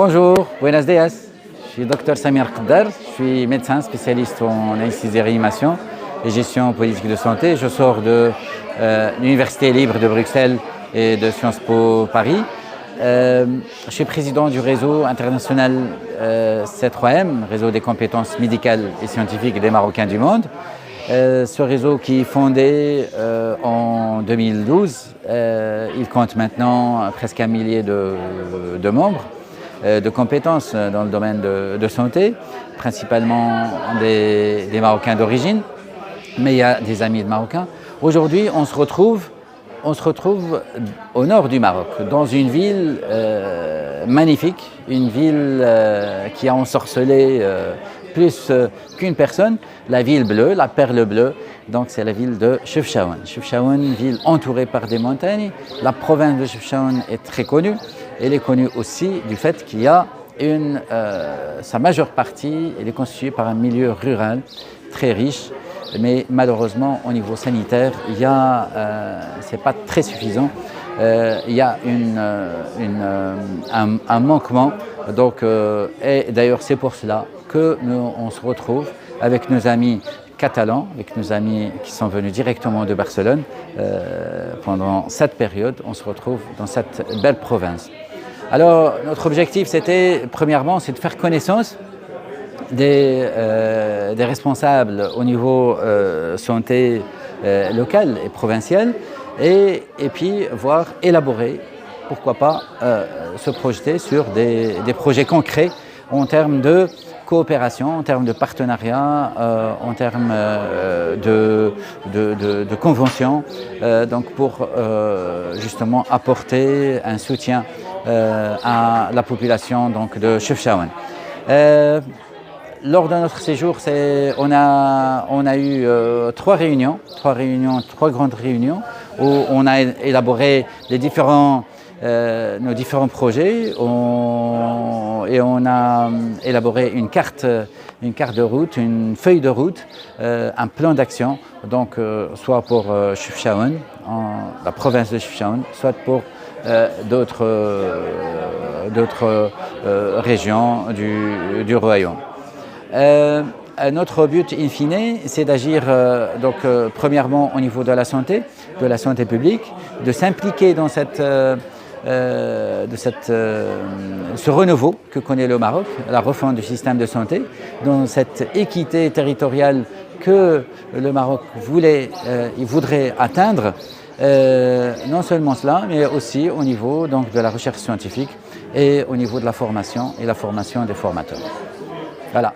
Bonjour, buenos días. Je suis Dr Samir Khdar, je suis médecin spécialiste en anesthésie réanimation et gestion politique de santé. Je sors de l'Université libre de Bruxelles et de Sciences Po Paris. Je suis président du réseau international C3M, réseau des compétences médicales et scientifiques des Marocains du monde. Ce réseau qui est fondé en 2012, il compte maintenant presque 1 millier de membres, de compétences dans le domaine de santé, principalement des Marocains d'origine, mais il y a des amis de Marocains. Aujourd'hui, on se retrouve au nord du Maroc, dans une ville magnifique, une ville qui a ensorcelé plus qu'une personne, la ville bleue, la perle bleue, donc c'est la ville de Chefchaouen. Chefchaouen, ville entourée par des montagnes. La province de Chefchaouen est très connue. Elle est connue aussi du fait qu'il y a sa majeure partie, elle est constituée par un milieu rural très riche, mais malheureusement au niveau sanitaire, c'est pas très suffisant. Il y a un manquement, donc, et d'ailleurs c'est pour cela que on se retrouve avec nos amis catalans, avec nos amis qui sont venus directement de Barcelone. Pendant cette période, on se retrouve dans cette belle province. Alors notre objectif c'était, premièrement, c'est de faire connaissance des responsables au niveau santé locale et provinciale et puis voir élaborer, pourquoi pas, se projeter sur des projets concrets en termes de coopération, en termes de partenariat, en termes de convention, donc pour justement apporter un soutien à la population donc, de Chefchaouen. Lors de notre séjour, on a eu trois grandes réunions où on a élaboré nos différents projets et on a élaboré une carte de route, une feuille de route, un plan d'action, donc soit pour Chefchaouen, la province de Chefchaouen, soit pour d'autres régions du royaume. Notre but in fine, c'est d'agir premièrement au niveau de la santé publique, de s'impliquer dans ce renouveau que connaît le Maroc, la refonte du système de santé, dans cette équité territoriale que le Maroc voudrait atteindre. Non seulement cela, mais aussi au niveau donc, de la recherche scientifique et au niveau de la formation et la formation des formateurs. Voilà.